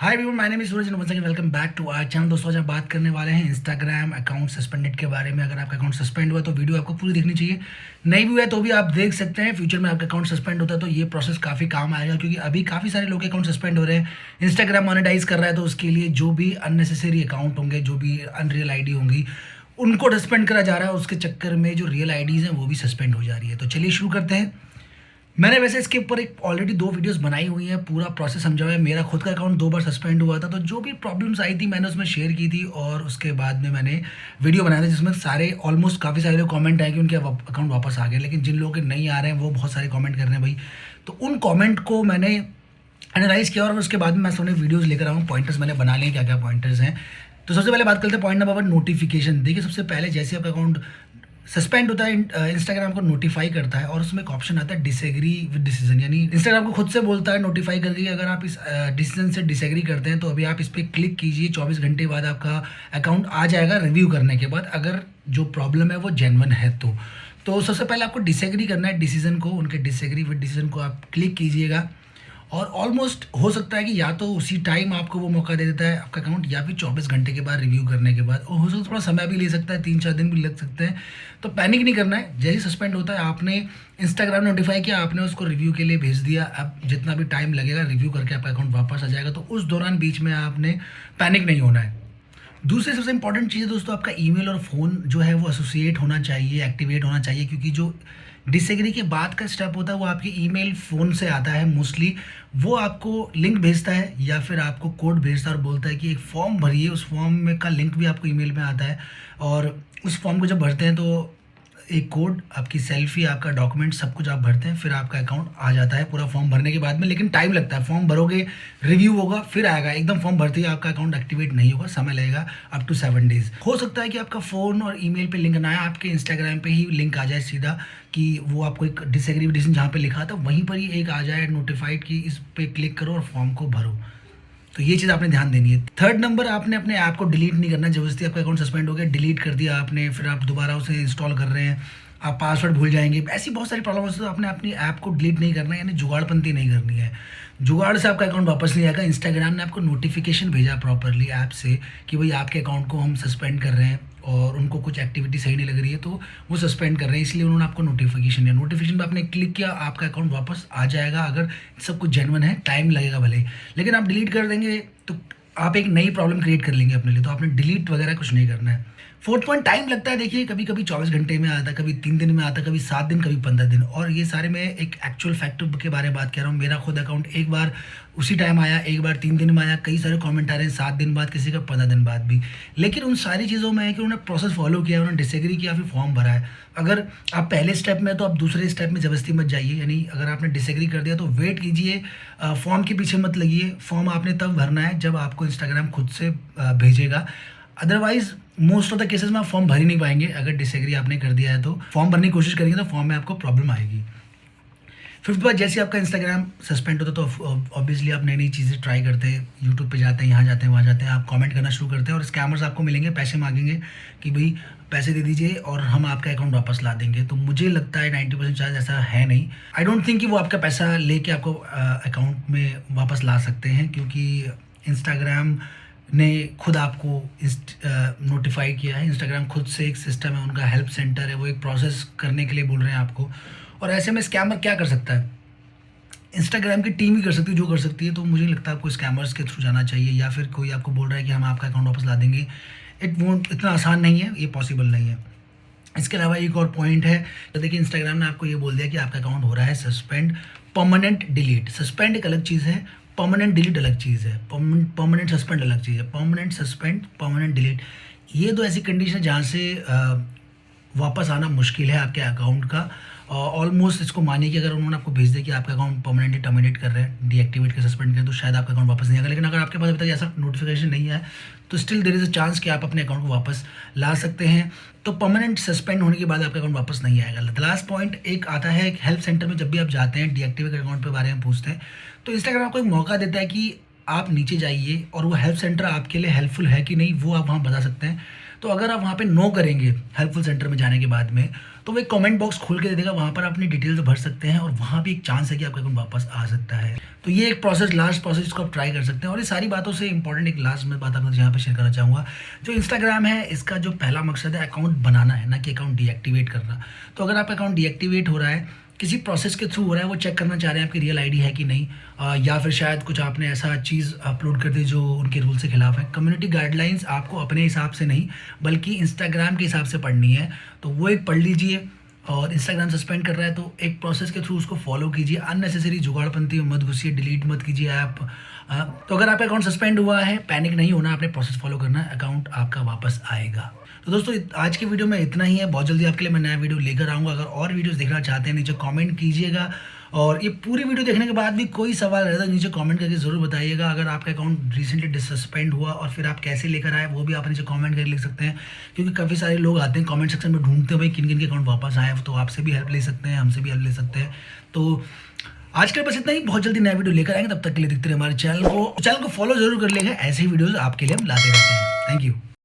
Hi everyone, my name is Suraj and once again welcome back to our channel. दोस्तों, आज हम बात करने वाले हैं इंस्टाग्राम अकाउंट सस्पेंडेड के बारे में। अगर आपका अकाउंट सस्पेंड हुआ तो वीडियो आपको पूरी देखनी चाहिए, नहीं भी हुआ है तो भी आप देख सकते हैं। फ्यूचर में आपका अकाउंट सस्पेंड होता है तो ये प्रोसेस काफ़ी काम आएगा, क्योंकि अभी काफ़ी सारे लोग के अकाउंट सस्पेंड हो रहे हैं। इंस्टाग्राम मोनेटाइज कर रहा है तो उसके लिए जो भी अननेसेसरी अकाउंट होंगे, जो भी अनरियल आईडी होंगी, उनको सस्पेंड करा जा रहा है। उसके चक्कर में जो रियल आईडीज़ हैं वो भी सस्पेंड हो जा रही है। तो चलिए शुरू करते हैं। मैंने वैसे इसके ऊपर एक ऑलरेडी 2 वीडियोस बनाई हुई हैं, पूरा प्रोसेस समझा हुआ है। मेरा खुद का अकाउंट 2 बार सस्पेंड हुआ था, तो जो भी प्रॉब्लम्स आई थी मैंने उसमें शेयर की थी, और उसके बाद में मैंने वीडियो बनाया था जिसमें सारे ऑलमोस्ट काफ़ी सारे लोग कमेंट आए कि उनके अकाउंट वापस आ गए। लेकिन जिन लोगों के नहीं आ रहे हैं वो बहुत सारे कमेंट कर रहे हैं भाई। तो उन कमेंट को मैंने एनालाइज़ किया और उसके बाद में मैं सोने वीडियोज़ लेकर आऊँ। पॉइंटर्स मैंने बना लिए, क्या क्या पॉइंटर्स हैं। तो सबसे पहले बात करते हैं पॉइंट नंबर 1, नोटिफिकेशन। देखिए, सबसे पहले जैसे आपका अकाउंट सस्पेंड होता है, इंस्टाग्राम को नोटिफाई करता है और उसमें एक ऑप्शन आता है डिसएग्री विद डिसीजन। यानी इंस्टाग्राम को खुद से बोलता है नोटिफाई करके कि अगर आप इस डिसीजन से डिसएग्री करते हैं तो अभी आप इस पर क्लिक कीजिए। 24 घंटे बाद आपका अकाउंट आ जाएगा रिव्यू करने के बाद, अगर जो प्रॉब्लम है वो जेन्युइन है तो सबसे पहले आपको डिसएग्री करना है डिसीजन को। उनके डिसएग्री विद डिसीजन को आप क्लिक कीजिएगा, और ऑलमोस्ट हो सकता है कि या तो उसी टाइम आपको वो मौका दे देता है आपका अकाउंट, या फिर 24 घंटे के बाद रिव्यू करने के बाद। और हो सकता है थोड़ा समय भी ले सकता है, 3-4 दिन भी लग सकते हैं। तो पैनिक नहीं करना है। जैसे सस्पेंड होता है, आपने इंस्टाग्राम ने नोटिफाई किया, आपने उसको रिव्यू के लिए भेज दिया। अब जितना भी टाइम लगेगा रिव्यू करके आपका अकाउंट वापस आ जाएगा। तो उस दौरान बीच में आपने पैनिक नहीं होना है। दूसरी सबसे इंपॉर्टेंट चीज़ है दोस्तों, आपका ईमेल और फ़ोन जो है वो एसोसिएट होना चाहिए, एक्टिवेट होना चाहिए, क्योंकि जो डिसएग्री के बाद का स्टेप होता है वो आपके ईमेल फ़ोन से आता है मोस्टली। वो आपको लिंक भेजता है या फिर आपको कोड भेजता है और बोलता है कि एक फॉर्म भरिए। उस फॉर्म में का लिंक भी आपको ईमेल में आता है, और उस फॉर्म को जब भरते हैं तो एक कोड, आपकी सेल्फी, आपका डॉक्यूमेंट, सब कुछ आप भरते हैं, फिर आपका अकाउंट आ जाता है पूरा फॉर्म भरने के बाद में। लेकिन टाइम लगता है, फॉर्म भरोगे, रिव्यू होगा, फिर आएगा। एकदम फॉर्म भरते ही आपका अकाउंट एक्टिवेट नहीं होगा, समय लगेगा अप टू 7 डेज़। हो सकता है कि आपका फ़ोन और ईमेल पे लिंक ना आए, आपके इंस्टाग्राम पे ही लिंक आ जाए सीधा, कि वो आपको एक डिसएग्री डिसीजन जहाँ पे लिखा था वहीं पर ही एक आ जाए नोटिफाइड कि इस पे क्लिक करो और फॉर्म को भरो। तो ये चीज़ आपने ध्यान देनी है। थर्ड नंबर, आपने अपने ऐप को डिलीट नहीं करना। जबरदस्ती आपका अकाउंट सस्पेंड हो गया, डिलीट कर दिया आपने, फिर आप दोबारा उसे इंस्टॉल कर रहे हैं, आप पासवर्ड भूल जाएंगे, ऐसी बहुत सारी प्रॉब्लम होती है। तो आपने अपनी ऐप को डिलीट नहीं करना है, यानी जुगाड़पंती नहीं करनी है। जुगाड़ से आपका अकाउंट वापस नहीं आएगा। इंस्टाग्राम ने आपको नोटिफिकेशन भेजा प्रॉपरली ऐप से कि भाई आपके अकाउंट को हम सस्पेंड कर रहे हैं, और उनको कुछ एक्टिविटी सही नहीं लग रही है तो वो सस्पेंड कर रहे हैं, इसलिए उन्होंने आपको नोटिफिकेशन दिया। नोटिफिकेशन पे आपने क्लिक किया, आपका अकाउंट वापस आ जाएगा अगर सब कुछ जेन्युइन है। टाइम लगेगा भले, लेकिन आप डिलीट कर देंगे तो आप एक नई प्रॉब्लम क्रिएट कर लेंगे अपने लिए। तो आपने डिलीट वगैरह कुछ नहीं करना है। फोर्थ पॉइंट, टाइम लगता है। देखिए, कभी कभी 24 घंटे में आता है, कभी 3 दिन में आता है, कभी 7 दिन, कभी 15 दिन। और ये सारे मैं एक एक्चुअल फैक्टर के बारे में बात कर रहा हूँ। मेरा खुद अकाउंट एक बार उसी टाइम आया, एक बार 3 दिन में आया, कई सारे कमेंट आ रहे हैं 7 दिन बाद, किसी का 15 दिन बाद भी। लेकिन उन सारी चीज़ों में है कि उन्होंने प्रोसेस फॉलो किया, उन्होंने डिसएग्री किया, फिर फॉर्म भरा है। अगर आप पहले स्टेप में तो आप दूसरे स्टेप में ज़बरदस्ती मत जाइए। यानी अगर आपने डिसएग्री कर दिया तो वेट कीजिए, फॉर्म के पीछे मत लगिए। फॉर्म आपने तब भरना है जब आपको इंस्टाग्राम खुद से भेजेगा। Otherwise most of the cases में आप फॉर्म भर ही नहीं पाएंगे। अगर डिसएग्री आपने कर दिया है तो फॉर्म भरने की कोशिश करेंगे तो फॉर्म में आपको प्रॉब्लम आएगी। फिफ्थ बार, जैसे आपका इंस्टाग्राम सस्पेंड होता है तो ऑब्वियसली आप नई नई चीज़ें ट्राई करते हैं, यूट्यूब पे जाते हैं, यहाँ जाते हैं, वहाँ जाते हैं, आप कमेंट करना शुरू करते हैं, और स्कैमर्स आपको मिलेंगे, पैसे मांगेंगे कि भाई पैसे दे दीजिए और हम आपका अकाउंट वापस ला देंगे। तो मुझे लगता है 90% चार्ज ऐसा है नहीं। आई डोंट थिंक कि वो आपका पैसा लेके आपको अकाउंट में वापस ला सकते हैं, क्योंकि इंस्टाग्राम ने खुद आपको नोटिफाई किया है। इंस्टाग्राम खुद से एक सिस्टम है, उनका हेल्प सेंटर है, वो एक प्रोसेस करने के लिए बोल रहे हैं आपको। और ऐसे में स्कैमर क्या कर सकता है? इंस्टाग्राम की टीम ही कर सकती है जो कर सकती है। तो मुझे नहीं लगता आपको स्कैमर्स के थ्रू जाना चाहिए, या फिर कोई आपको बोल रहा है कि हम आपका अकाउंट वापस ला देंगे। इट वोंट, इतना आसान नहीं है, ये पॉसिबल नहीं है। इसके अलावा एक और पॉइंट है, तो देखिए इंस्टाग्राम ने आपको ये बोल दिया कि आपका अकाउंट हो रहा है सस्पेंड। परमानेंट डिलीट, सस्पेंड एक अलग चीज़ है, परमानेंट डिलीट अलग चीज़ है। परमानेंट सस्पेंड अलग चीज़ है। परमानेंट सस्पेंड, परमानेंट डिलीट, ये दो ऐसी कंडीशन है जहाँ से वापस आना मुश्किल है आपके अकाउंट का। ऑलमोस्ट इसको मानिए कि अगर उन्होंने आपको भेज दिया कि आपका अकाउंट परमानेंटली टर्मिनेट कर रहे हैं, डीएक्टिवेट कर, सस्पेंड करें, तो शायद आपका अकाउंट वापस नहीं आएगा। लेकिन अगर आपके पास अभी तक ऐसा नोटिफिकेशन नहीं है तो still there is a chance कि आप अपने अकाउंट को वापस ला सकते हैं। तो परमानेंट सस्पेंड होने के बाद आपका अकाउंट वापस नहीं आएगा। द लास्ट पॉइंट एक आता है, एक हेल्प सेंटर में जब भी आप जाते हैं, डीएक्टिवेट अकाउंट के बारे में पूछते हैं, तो इंस्टाग्राम आपको एक मौका देता है कि आप नीचे जाइए और वो हेल्प सेंटर आपके लिए हेल्पफुल है कि नहीं वो आप वहाँ बता सकते हैं। तो अगर आप वहाँ पे नो करेंगे हेल्पफुल सेंटर में जाने के बाद में, तो वो एक कमेंट बॉक्स खोल के दे देगा, वहाँ पर आप अपनी डिटेल्स भर सकते हैं और वहाँ भी एक चांस है कि आपका अकाउंट वापस आ सकता है। तो ये एक प्रोसेस, लास्ट प्रोसेस जिसको आप ट्राई कर सकते हैं। और ये सारी बातों से इंपॉर्टेंट एक लास्ट में बात आपके साथ यहाँ पे शेयर करना चाहूँगा। जो इंस्टाग्राम है, इसका जो पहला मकसद है अकाउंट बनाना है, ना कि अकाउंट डीएक्टिवेट करना। तो अगर आपका अकाउंट डीएक्टिवेट हो रहा है, किसी प्रोसेस के थ्रू हो रहा है, वो चेक करना चाह रहे हैं आपकी रियल आईडी है कि नहीं, या फिर शायद कुछ आपने ऐसा चीज़ अपलोड कर दी जो उनके रूल से खिलाफ है। कम्युनिटी गाइडलाइंस आपको अपने हिसाब से नहीं बल्कि इंस्टाग्राम के हिसाब से पढ़नी है, तो वो एक पढ़ लीजिए। और इंस्टाग्राम सस्पेंड कर रहा है तो एक प्रोसेस के थ्रू उसको फॉलो कीजिए, अननेसेसरी जुगाड़पंती में मत घुसिए, डिलीट मत कीजिए ऐप। तो अगर आपका अकाउंट सस्पेंड हुआ है, पैनिक नहीं होना, आपने प्रोसेस फॉलो करना है, अकाउंट आपका वापस आएगा। तो दोस्तों आज की वीडियो में इतना ही है। बहुत जल्दी आपके लिए मैं नया वीडियो लेकर आऊँगा। अगर और वीडियोस देखना चाहते हैं नीचे कमेंट कीजिएगा, और ये पूरी वीडियो देखने के बाद भी कोई सवाल रहता है नीचे कमेंट करके ज़रूर बताइएगा। अगर आपका अकाउंट रिसेंटली डिसस्पेंड हुआ और फिर आप कैसे लेकर आए, वो भी आप नीचे कमेंट करके लिख सकते हैं, क्योंकि काफ़ी सारे लोग आते हैं कमेंट सेक्शन में ढूंढते हैं भाई किन किन के अकाउंट वापस आए। तो आपसे भी हेल्प ले सकते हैं, हमसे भी हेल्प ले सकते हैं। तो आज के लिए बस इतना ही। बहुत जल्दी नया वीडियो लेकर आएंगे, तब तक के लिए देखते रहिए हमारे चैनल को फॉलो जरूर कर लेंगे। ऐसे ही वीडियोज़ आपके लिए हम लाते रहते हैं। Thank you.